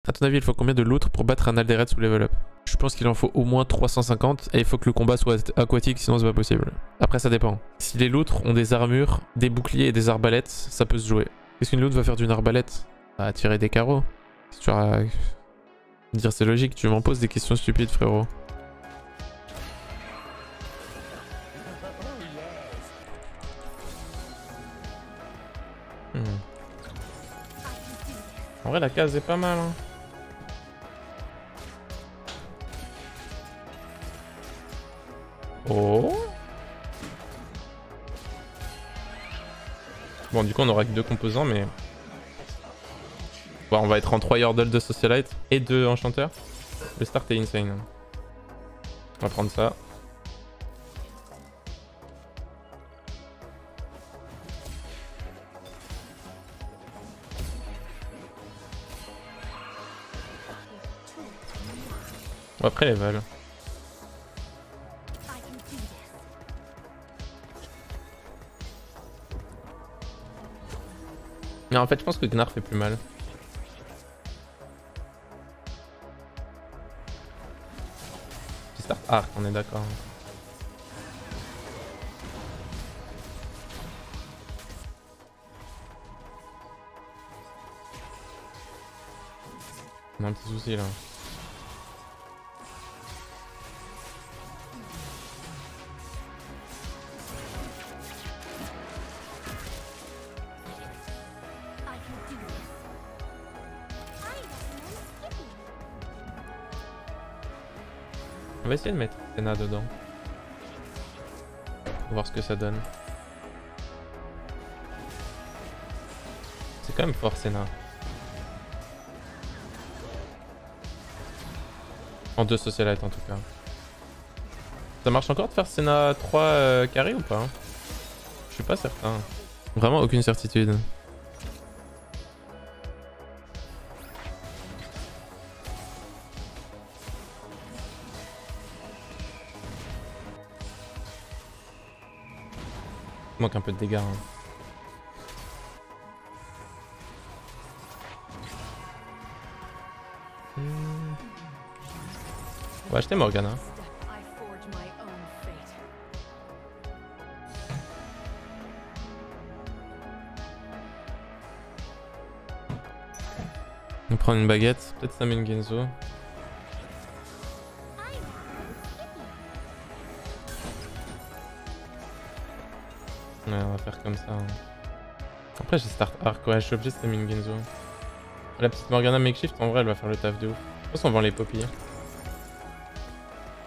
A ton avis, il faut combien de loutres pour battre un Alderet sous level up? Je pense qu'il en faut au moins 350 et il faut que le combat soit aquatique, sinon c'est pas possible. Après, ça dépend. Si les loutres ont des armures, des boucliers et des arbalètes, ça peut se jouer. Qu'est-ce qu'une loutre va faire d'une arbalète? Bah, tirer des carreaux. Tu vas dire c'est logique, tu m'en poses des questions stupides, frérot. En vrai, la case est pas mal, hein. Oh. Bon, du coup, on aura que 2 composants, mais... Bon, on va être en 3 yordles de socialite et 2 enchanteurs. Le start est insane. On va prendre ça. Bon, après les vols. Mais en fait, je pense que Gnar fait plus mal. Petit start arc, on est d'accord. On a un petit souci là. On va essayer de mettre Senna dedans. Voir ce que ça donne. C'est quand même fort Senna. En 2 socialites en tout cas. Ça marche encore de faire Senna 3 carré ou pas? Je suis pas certain. Vraiment aucune certitude. Il manque un peu de dégâts. Hein. On va acheter Morgana. On prend une baguette, peut-être ça met une Genzo. Ouais, on va faire comme ça. Hein. Après, j'ai start arc, ouais, je suis obligé de stamin Genzo. La petite Morgana makeshift, en vrai, elle va faire le taf de ouf. Je pense qu'on vend les poppies.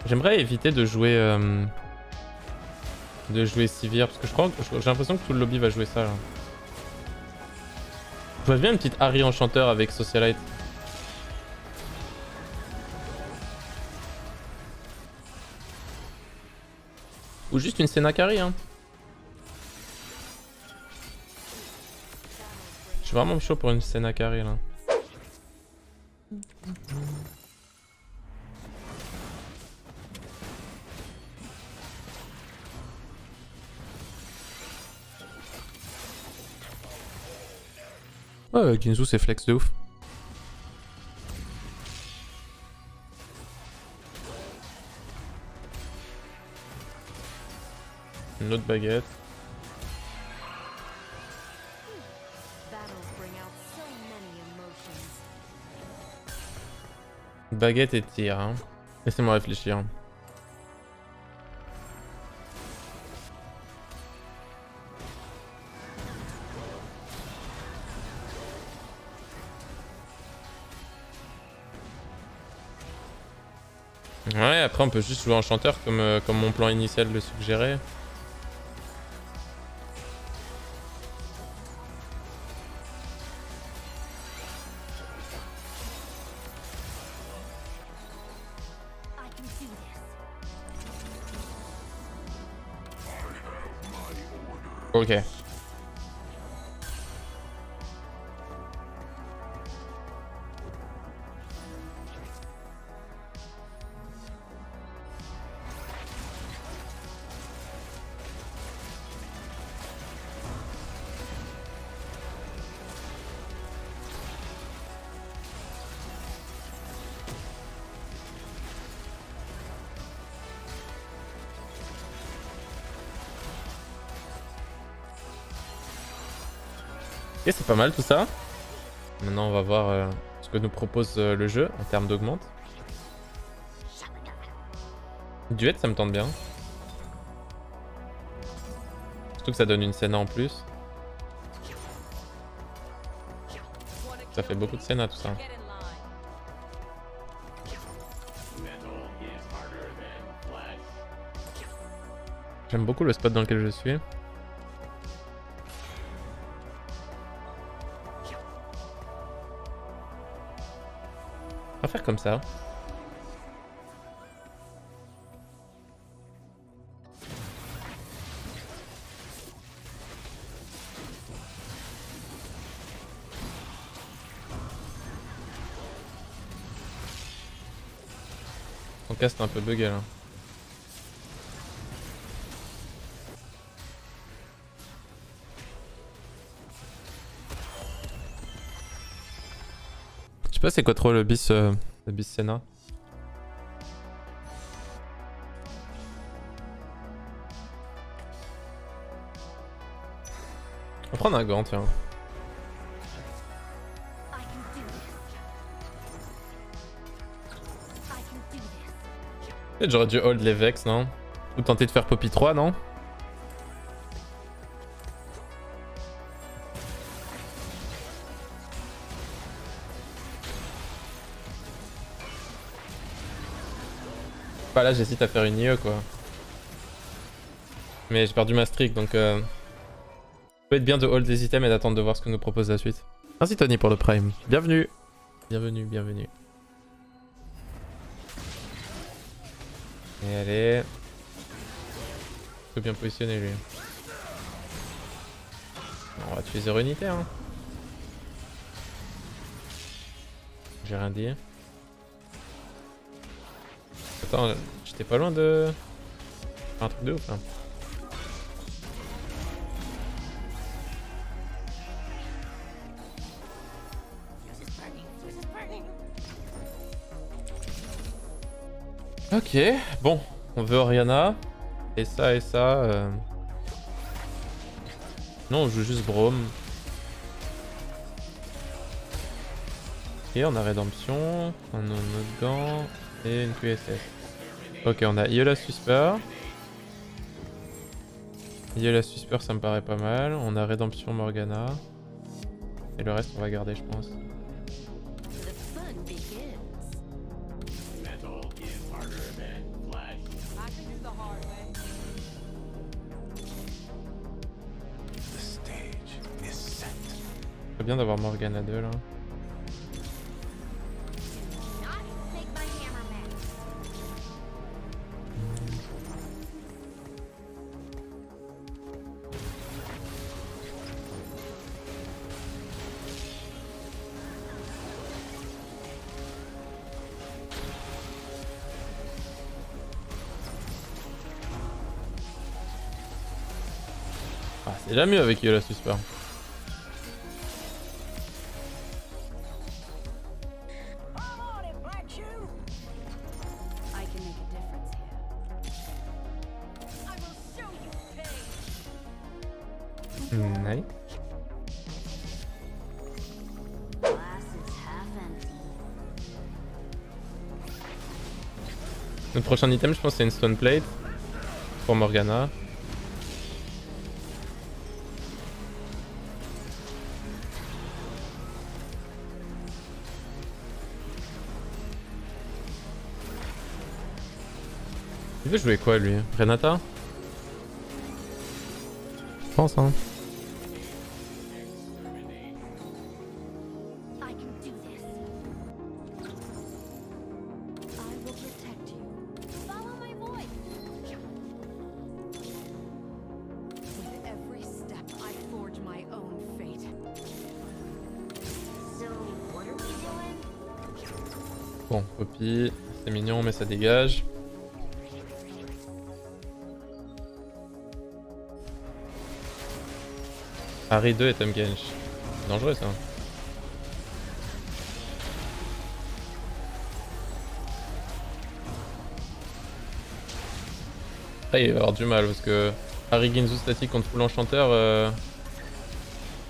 J'aimerais éviter de jouer Sivir, parce que je crois que j'ai l'impression que tout le lobby va jouer ça là. Je vois bien une petite Harry enchanteur avec Socialite. Ou juste une Senna carry hein. Je suis vraiment chaud pour une Senna carry là. Ouais, Ginzu c'est flex de ouf. Une autre baguette. Baguette et tir. Hein. Laissez-moi réfléchir. Ouais, après on peut juste jouer enchanteur comme mon plan initial le suggérait. Ok. Ok, c'est pas mal tout ça. Maintenant, on va voir ce que nous propose le jeu en termes d'augmente. Duet, ça me tente bien. Surtout que ça donne une Senna en plus. Ça fait beaucoup de Senna tout ça. J'aime beaucoup le spot dans lequel je suis. On va faire comme ça. Son cast est un peu bugué là. Je sais pas c'est quoi trop le bis Senna. On va prendre un gant tiens. Peut-être j'aurais dû hold les Vex non? Ou tenter de faire Poppy 3 non? Bah là j'hésite à faire une IE quoi. Mais j'ai perdu ma streak donc ça peut être bien de hold des items et d'attendre de voir ce que nous propose la suite. Merci Tony pour le prime. Bienvenue. Bienvenue, bienvenue. Et allez. Faut bien positionner lui. On va tuer 0 unité hein. J'ai rien dit. Attends, j'étais pas loin de... un truc de ouf là. Ok, bon, on veut Oriana. Et ça et ça. Non, on joue juste Braum. Et on a Rédemption, on a notre gant et une QSS. Ok, on a Iola Susper. Iola Susper, ça me paraît pas mal. On a Rédemption Morgana. Et le reste, on va garder, je pense. C'est bien d'avoir Morgana 2 là. Ah, c'est déjà mieux avec Iola Susper. Nice. Notre prochain item, je pense, c'est une Stone Plate pour Morgana. Il veut jouer quoi lui? Renata? Je pense hein. Bon, Poppy, c'est mignon mais ça dégage. Harry 2 et Tom Gensh. Dangereux ça. Après il va avoir du mal parce que Harry Ginzu statique contre full enchanteur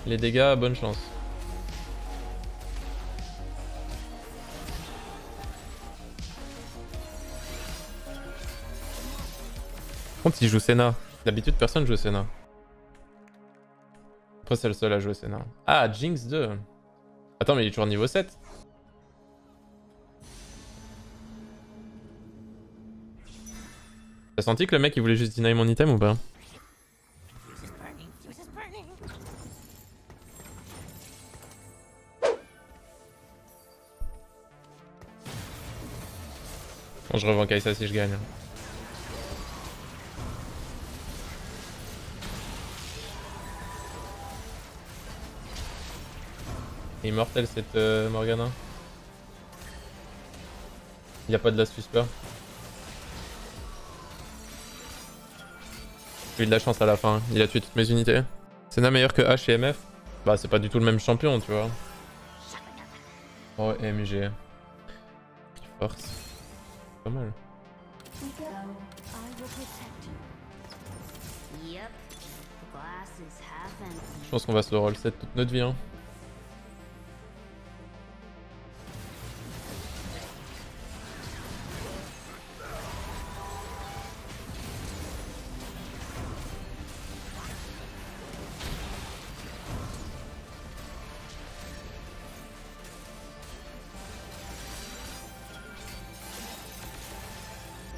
Les dégâts, bonne chance. Par contre, il joue Senna. D'habitude, personne joue Senna. Après, c'est le seul à jouer Senna. Ah, Jinx 2. Attends, mais il est toujours niveau 7. T'as senti que le mec il voulait juste deny mon item ou pas? Bon, je revends Kai'Sa si je gagne. Immortel cette Morgana. Y a pas de la susper. J'ai eu de la chance à la fin, il a tué toutes mes unités. Senna meilleur que H et MF? Bah c'est pas du tout le même champion tu vois. Oh MG. Force. Pas mal. Je pense qu'on va se le roll set toute notre vie hein.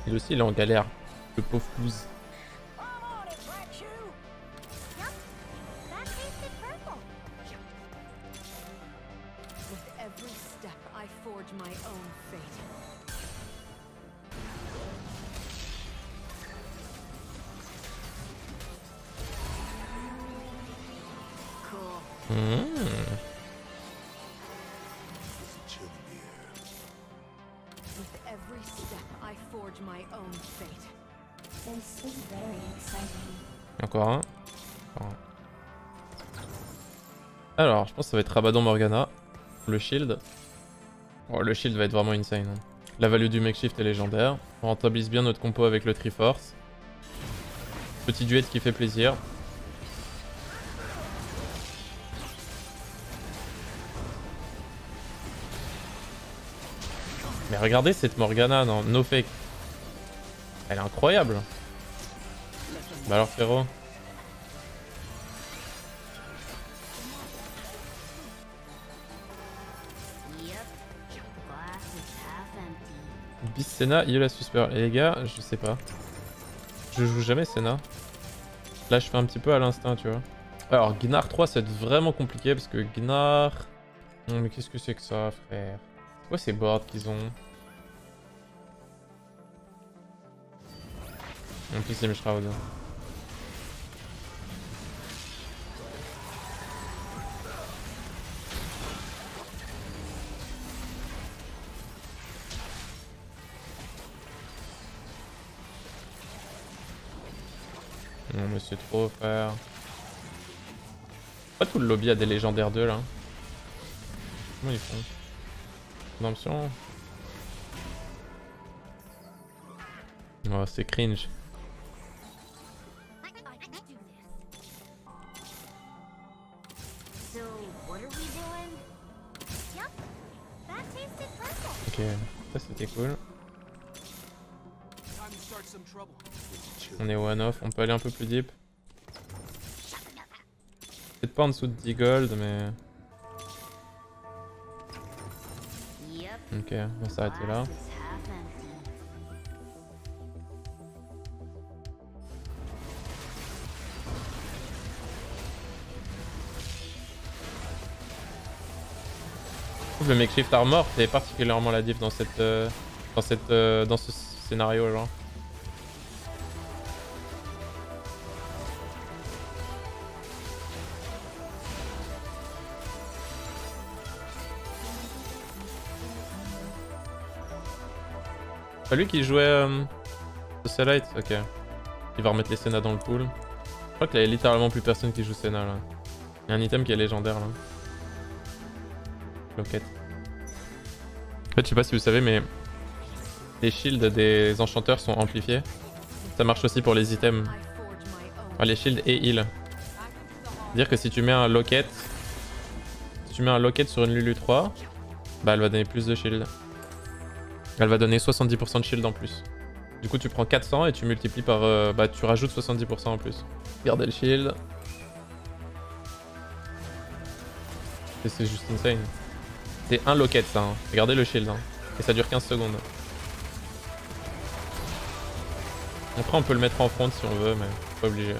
Il aussi il est en galère, le pauvre Pouze. Encore un. Alors, je pense que ça va être Rabadon Morgana. Le shield. Oh, le shield va être vraiment insane. Hein. La value du makeshift est légendaire. On rentabilise bien notre compo avec le Triforce. Petit duet qui fait plaisir. Mais regardez cette Morgana dans No Fake. Elle est incroyable. Bah alors frérot. Bis Senna, il a la susper. Et les gars, je sais pas. Je joue jamais Senna. Là je fais un petit peu à l'instinct tu vois. Alors Gnar 3 ça va être vraiment compliqué parce que Gnar... Non mais qu'est-ce que c'est que ça frère? C'est quoi ces boards qu'ils ont? En plus c'est Shroud. Non mais c'est trop frère. Pas tout le lobby a des légendaires 2 là. Comment ils font? Redemption. Oh c'est cringe. Ok, ça c'était cool. On est one off, on peut aller un peu plus deep. Peut-être pas en dessous de 10 gold mais... Ok, on va s'arrêter là. Le makeshift armor est particulièrement la diff dans cette dans ce scénario genre. Pas lui qui jouait Socialite? Ok. Il va remettre les Senna dans le pool. Je crois qu'il y a littéralement plus personne qui joue Senna là. Il y a un item qui est légendaire là. Loquette. En fait, je sais pas si vous savez, mais les shields des enchanteurs sont amplifiés. Ça marche aussi pour les items. Enfin, les shields et heal. C'est-à-dire que si tu mets un locket, sur une Lulu 3, bah elle va donner plus de shield. Elle va donner 70% de shield en plus. Du coup tu prends 400 et tu multiplies par... bah tu rajoutes 70% en plus. Regardez le shield. Et c'est juste insane. C'est un locket ça, hein. Regardez le shield. Hein. Et ça dure 15 secondes. Après on peut le mettre en front si on veut, mais pas obligé.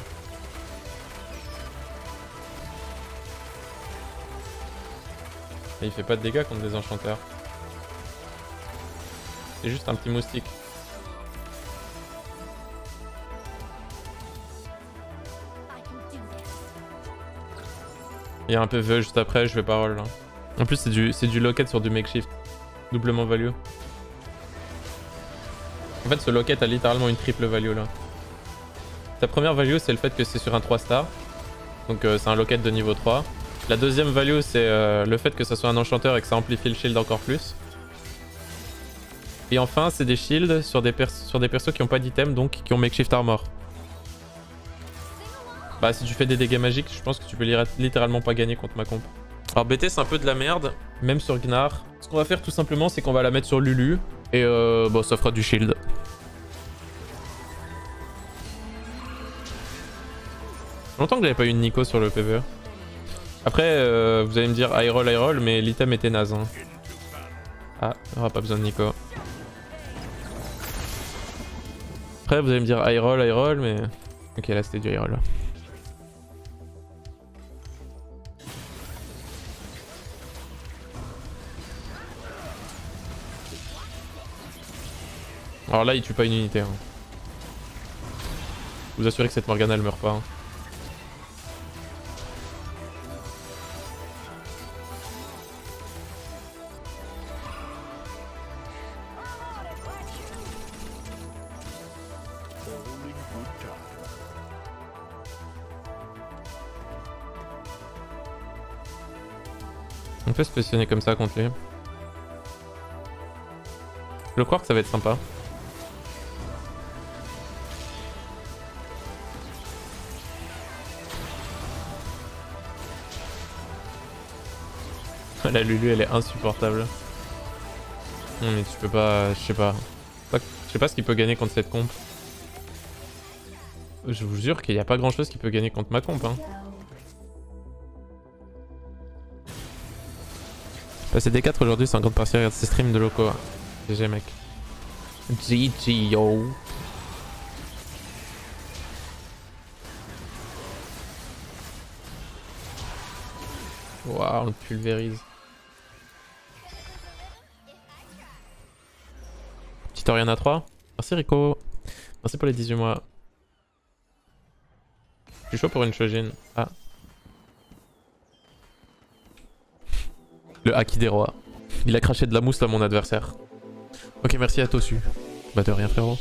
Et il fait pas de dégâts contre des enchanteurs. C'est juste un petit moustique. Il y a un PvE juste après, je vais pas roll là. En plus c'est du locket sur du makeshift. Doublement value. En fait ce locket a littéralement une triple value là. Sa première value c'est le fait que c'est sur un 3 star. Donc c'est un locket de niveau 3. La deuxième value c'est le fait que ça soit un enchanteur et que ça amplifie le shield encore plus. Et enfin c'est des shields sur des persos qui ont pas d'item, donc qui ont makeshift armor. Bah si tu fais des dégâts magiques, je pense que tu peux littéralement pas gagner contre ma comp. Alors BT c'est un peu de la merde, même sur Gnar. Ce qu'on va faire tout simplement c'est qu'on va la mettre sur Lulu. Et bon ça fera du shield. Ça fait longtemps que j'avais pas eu une Nico sur le PvE. Après vous allez me dire high roll, mais l'item était naze. Hein. Ah, on aura pas besoin de Nico. Après vous allez me dire high roll, mais... Ok là c'était du high roll. Alors là il tue pas une unité. Hein. Vous assurez que cette Morgana elle meurt pas. Hein. On peut se positionner comme ça contre lui. Je crois que ça va être sympa. La Lulu elle est insupportable. Non mais tu peux pas... Je sais pas. Je sais pas ce qu'il peut gagner contre cette comp. Je vous jure qu'il n'y a pas grand chose qui peut gagner contre ma comp. Hein. Passer D4 aujourd'hui, c'est un grande partie. Regarde ces streams de locaux. Hein. GG mec. GG yo. Waouh, on le pulvérise. Petite Oriana 3. Merci Rico. Merci pour les 18 mois. Je suis chaud pour une Shojin. Ah. Le haki des rois. Il a craché de la mousse à mon adversaire. Ok, merci à Tosu. Bah de rien frérot.